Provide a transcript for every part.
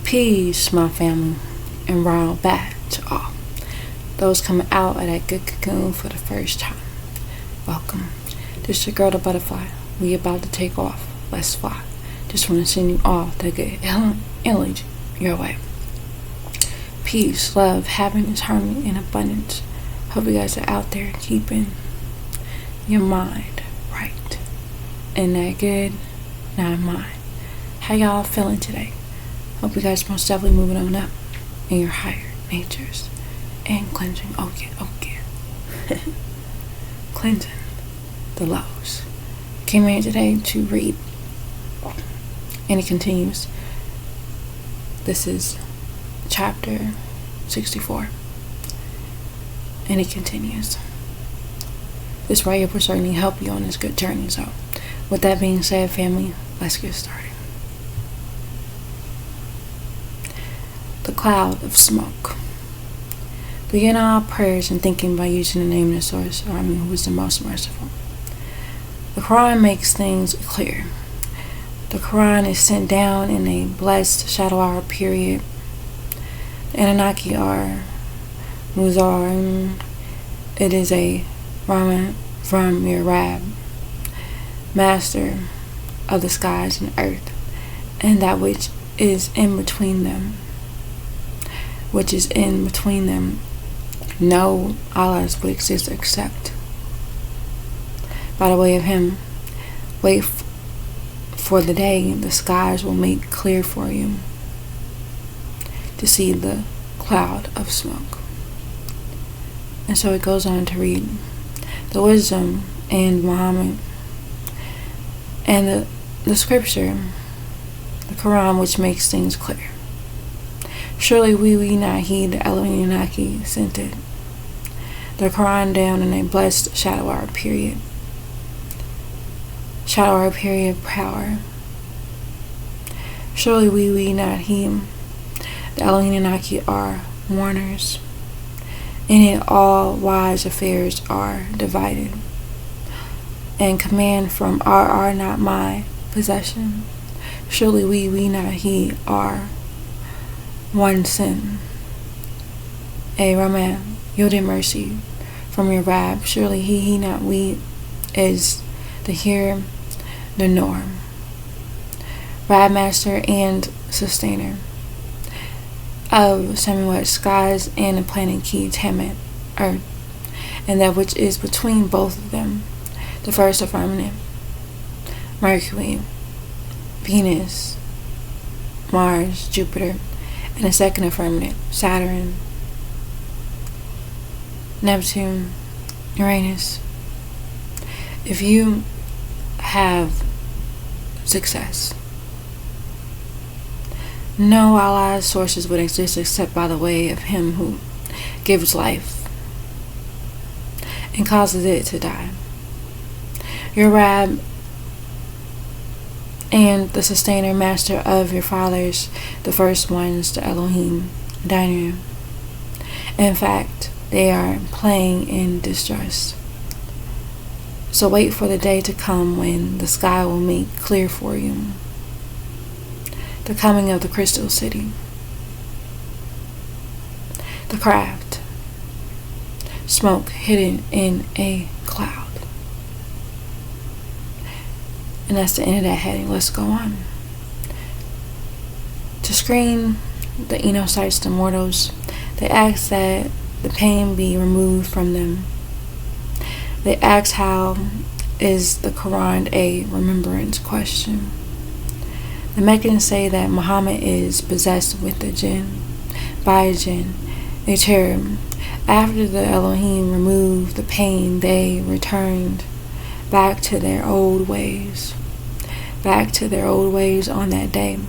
Peace, my family, and royal back to all those coming out of that good cocoon for the first time. Welcome. This your girl, the butterfly. We about to take off. Let's fly. Just want to send you all that good energy your way. Peace, love, happiness, harmony, and abundance. Hope you guys are out there keeping your mind right and that good, not mind. How y'all feeling today? Hope you guys most definitely moving on up in your higher natures and cleansing. Oh yeah. Cleansing the lows. Came here today to read, and it continues. This is chapter 64, and it continues. This right here will certainly help you on this good journey. So, with that being said, family, let's get started. The cloud of smoke. Begin all prayers and thinking by using the name of the source, who is the most merciful. The Qur'aan makes things clear. The Qur'aan is sent down in a blessed shadow hour period. The Anunnaki are Muzar. It is a Raman from your Rab, master of the skies and earth, and that which is in between them. No Allahs would exist except by the way of Him. Wait for the day the skies will make clear for you to see the cloud of smoke. And so it goes on to read the wisdom and Muhammad and the scripture, the Qur'an, which makes things clear. Surely we not heed the Anunnaki sent it, the Qur'an down in a blessed shadow hour period. Shadow hour period of power. Surely we not heed the Anunnaki are warners. In it all wise affairs are divided, and command from are not my possession. Surely we not he are one sin. A Rahman, yielding mercy from your Rab. Surely he not we is the here, the norm. Rab, master and sustainer of Samuel skies and the planet key Tamat, earth, and that which is between both of them, the first firmament, Mercury, Venus, Mars, Jupiter, and the second firmament, Saturn, Neptune, Uranus. If you have success, no allied sources would exist except by the way of Him who gives life and causes it to die. Your Rab and the sustainer, master of your fathers, the first ones, the Elohim, Diner. In fact, they are playing in distress. So wait for the day to come when the sky will make clear for you the coming of the crystal city. The craft. Smoke hidden in a cloud. And that's the end of that heading. Let's go on. To screen the Enocytes, the mortals, they ask that the pain be removed from them. They ask how is the Quran a remembrance question. The Meccans say that Muhammad is possessed with the jinn, by a jinn, a cherub. After the Elohim removed the pain, they returned back to their old ways. Back to their old ways on that day.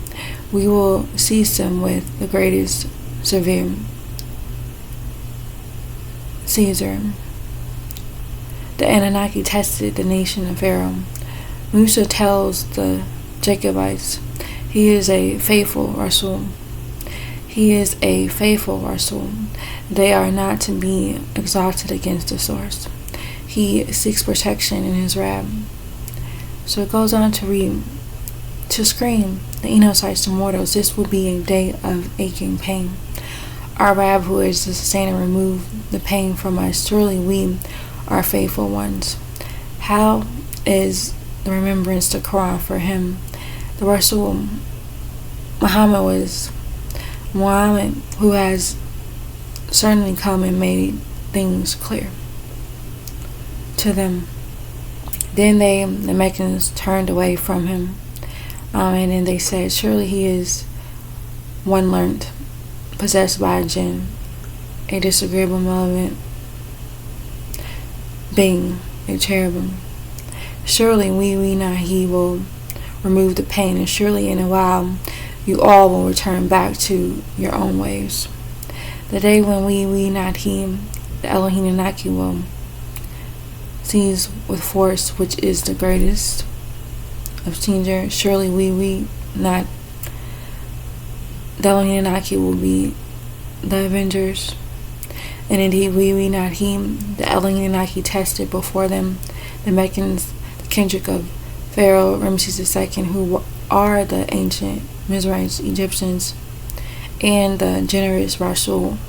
We will seize them with the greatest severe Caesar. The Anunnaki tested the nation of Pharaoh. Musa tells the Jacobites he is a faithful Rasul. He is a faithful Rasul. They are not to be exalted against the source. He seeks protection in his Rab. So it goes on to read to scream the Enochites to mortals. This will be a day of aching pain. Our Rab, who is the sustainer, remove the pain from us. Surely we are faithful ones. How is the remembrance the Qur'an for him? The Rasul Muhammad who has certainly come and made things clear to them. Then the Meccans, turned away from him, and then they said, surely he is one learnt, possessed by a jinn, a disagreeable, malevolent being, a cherubim. Surely we not he will remove the pain, and surely in a while you all will return back to your own ways. The day when we not he, the Elohim Inaki, will seize with force, which is the greatest of danger. Surely we not, the Elohim Inaki, will be the avengers. And indeed we not him, the Elohim Inaki, tested before them the Meccans, the kindred of Pharaoh Ramesses II, who are the ancient Mizrahites, Egyptians, and the generous Rasul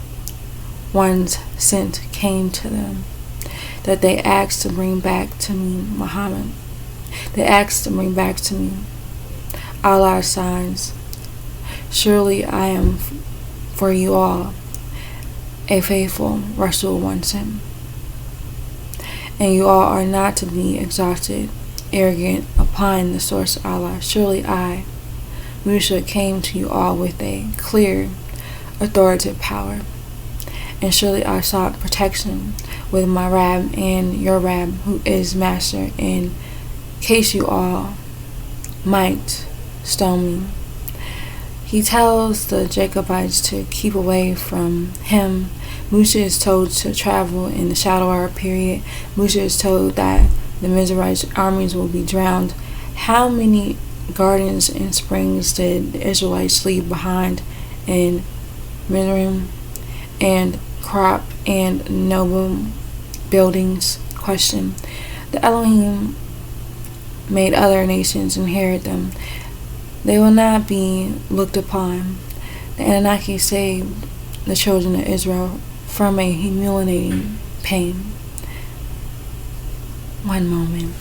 ones sent came to them, that they asked to bring back to me Muhammad. They asked to bring back to me Allah's signs. Surely I am for you all a faithful Rasul one sent, and you all are not to be exalted, arrogant upon the source Allah. Surely I, Musa, came to you all with a clear, authoritative power, and surely I sought protection with my Rab and your Rab, who is Master, in case you all might stone me. He tells the Jacobites to keep away from him. Musa is told to travel in the shadow hour period. Musa is told that the Mizrahites armies will be drowned. How many gardens and springs did the Israelites leave behind in Mizraim, and crop and noble buildings? Question. The Elohim made other nations inherit them. They will not be looked upon. The Anunnaki saved the children of Israel from a humiliating pain. One moment.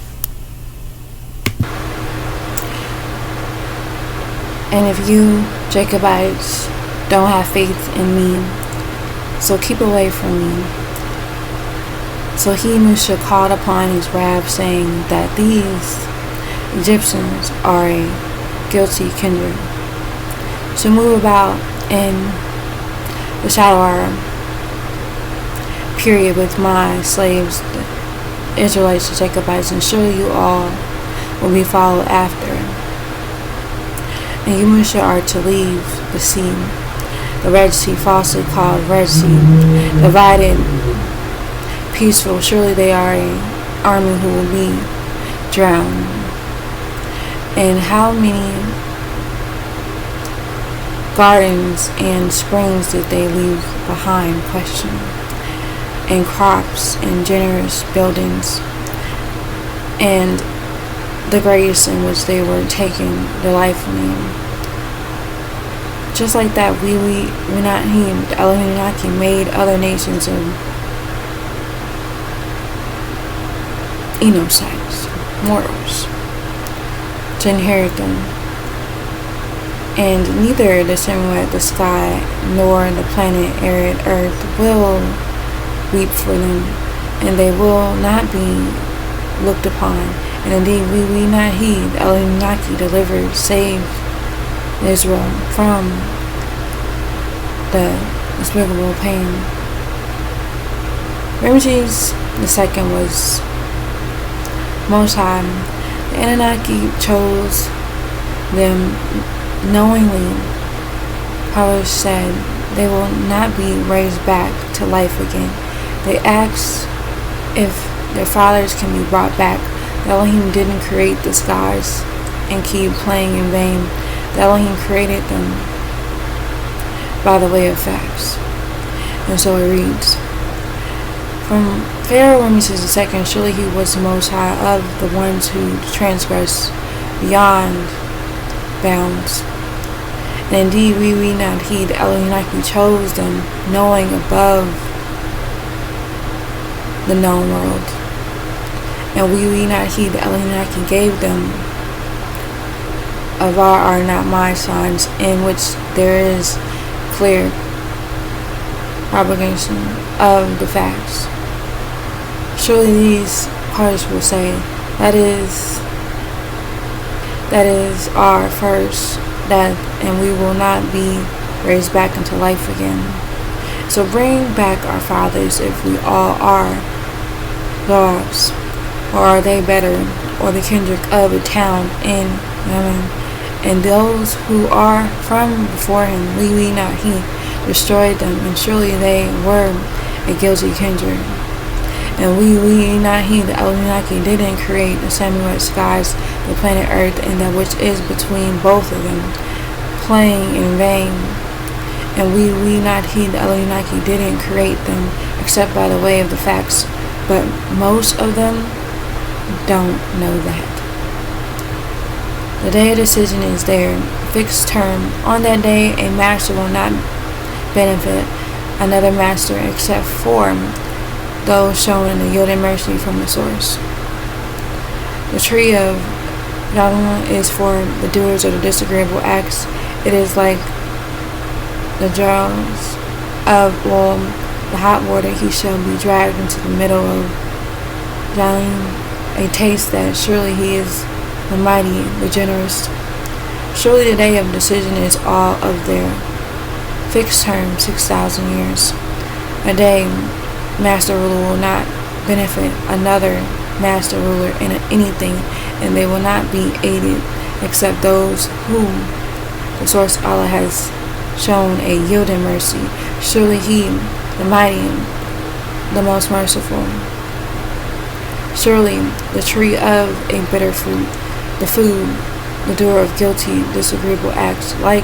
And if you, Jacobites, don't have faith in me, so keep away from me. So he, Musa, called upon his Rab, saying that these Egyptians are a guilty kindred. So move about in the shadow hour period with my slaves, the Israelites, the Jacobites, and surely you all will be followed after. And you, Musa, are to leave the sea, the Red Sea, falsely called Red Sea, divided, peaceful. Surely they are an army who will be drowned. And how many gardens and springs did they leave behind? Question. And crops and generous buildings, and the grace in which they were taking their life in. Just like that, we not him, the Elohim Naki, made other nations of Enochites, mortals, to inherit them. And neither the Semwet, the sky, nor the planet arid earth will weep for them, and they will not be looked upon. And indeed, we not heed, the Elohim Naki delivered, saved Israel from the despicable pain. Ramesses II was Most High. The Anunnaki chose them knowingly. Power said they will not be raised back to life again. They asked if their fathers can be brought back. The Elohim didn't create the skies and keep playing in vain. The Elohim created them by the way of facts. And so it reads, from Pharaoh Ramesses II, surely he was the Most High of the ones who transgressed beyond bounds. And indeed, we not he, the Elohim chose them, knowing above the known world. And we not he, the Elohim gave them of our are not my signs, in which there is clear propagation of the facts. Surely these parts will say, that is our first death, and we will not be raised back into life again. So bring back our fathers, if we all are dogs, or are they better, or the kindred of a town in Yemen, and those who are from before him, we not he, destroyed them, and surely they were a guilty kindred. And we not he, the Elohim didn't create the semi-wet skies, the planet Earth, and that which is between both of them, playing in vain. And we not he, the Elohim didn't create them except by the way of the facts, but most of them don't know that. The day of decision is there, fixed term. On that day, a master will not benefit another master except for those shown in the yielding mercy from the source. The tree of Yahweh is for the doers of the disagreeable acts. It is like the jaws of the hot water. He shall be dragged into the middle of Jalim, a taste that surely he is the mighty, the generous. Surely the day of decision is all of their fixed term, 6,000 years. A day master ruler will not benefit another master ruler in anything, and they will not be aided except those whom the source Allah has shown a yielding mercy. Surely he, the mighty, the most merciful. Surely the tree of a bitter fruit, the food, the doer of guilty, disagreeable acts, like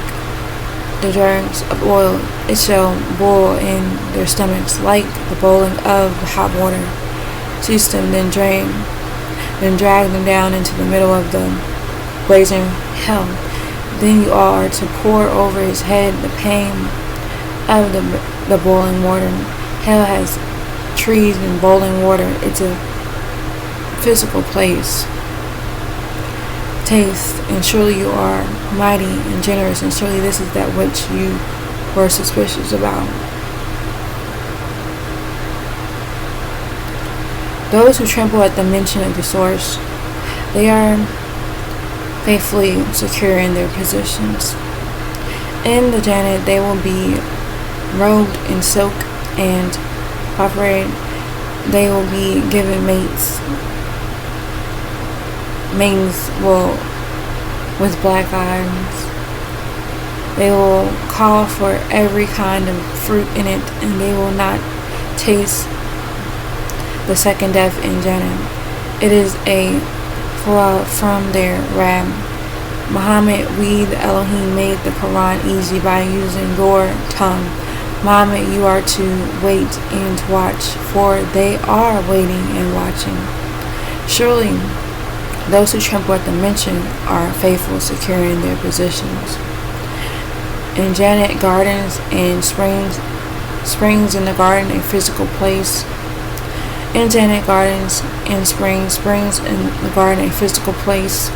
the dregs of oil, it shall boil in their stomachs like the boiling of hot water. Seize them, then drain, then drag them down into the middle of the blazing hell. Then you all are to pour over his head the pain of the boiling water. Hell has trees and boiling water. It's a physical place. Taste, and surely you are mighty and generous, and surely this is that which you were suspicious about. Those who tremble at the mention of the source, they are faithfully secure in their positions. In the Jannah they will be robed in silk and operated. They will be given mates will with black eyes. They will call for every kind of fruit in it, and they will not taste the second death in Jannah. It is a flaw from their Rab. Muhammad, we the Elohim made the Qur'an easy by using your tongue. Muhammad, you are to wait and to watch, for they are waiting and watching. Surely those who tremble at the mention are faithful, secure in their positions. In Jannah, gardens and springs in the garden, a physical place. In Jannah, gardens and springs in the garden, a physical place.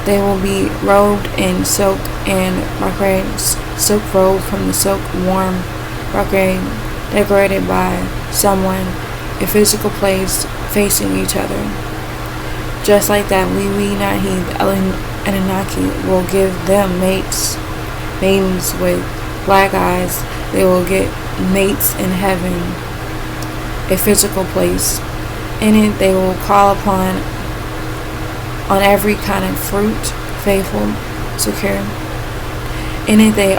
They will be robed in silk and brocade, silk robe from the silk warm brocade, decorated by someone, a physical place facing each other. Just like that, we not he, the Anunnaki, will give them maidens with black eyes. They will get mates in heaven, a physical place. In it, they will call on every kind of fruit, faithful, secure. In it, they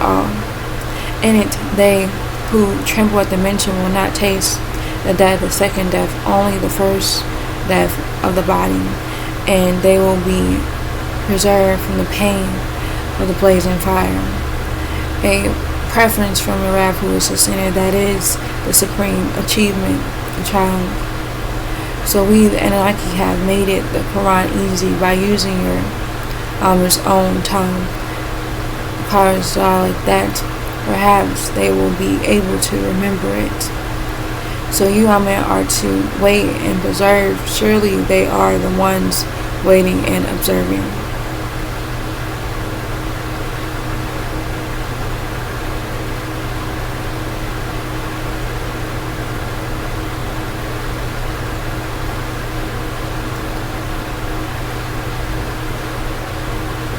who tremble at the mention will not taste the death, the second death, only the first death of the body. And they will be preserved from the pain of the blazing fire. A preference from the Rab who is the sinner, that is the supreme achievement, the triumph. So we, the Anunnaki, have made it the Quran easy by using your on its own time. Cars are like that, perhaps they will be able to remember it. So you, Amen, are to wait and preserve. Surely they are the ones waiting and observing.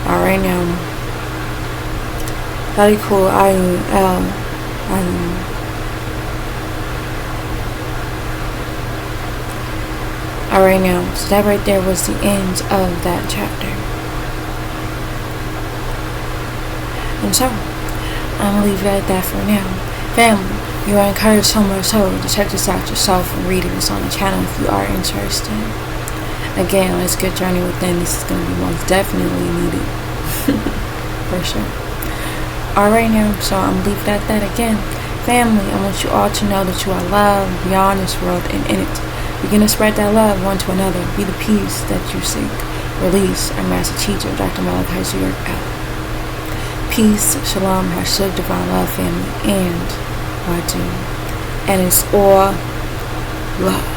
Alright now. Very cool. Alright now, so that right there was the end of that chapter. And so, I'm gonna leave it at that for now. Family, you are encouraged so much so to check this out yourself and read it. It's on the channel if you are interested. Again, let's get journey within. This is gonna be most definitely needed. For sure. Alright now, so I'm gonna leave it at that again. Family, I want you all to know that you are loved beyond this world and in it. Begin to spread that love one to another. Be the peace that you seek. Release our master teacher, Dr. Malachi out. Peace, shalom, hashiv, divine love, family, and wadu. And it's all love.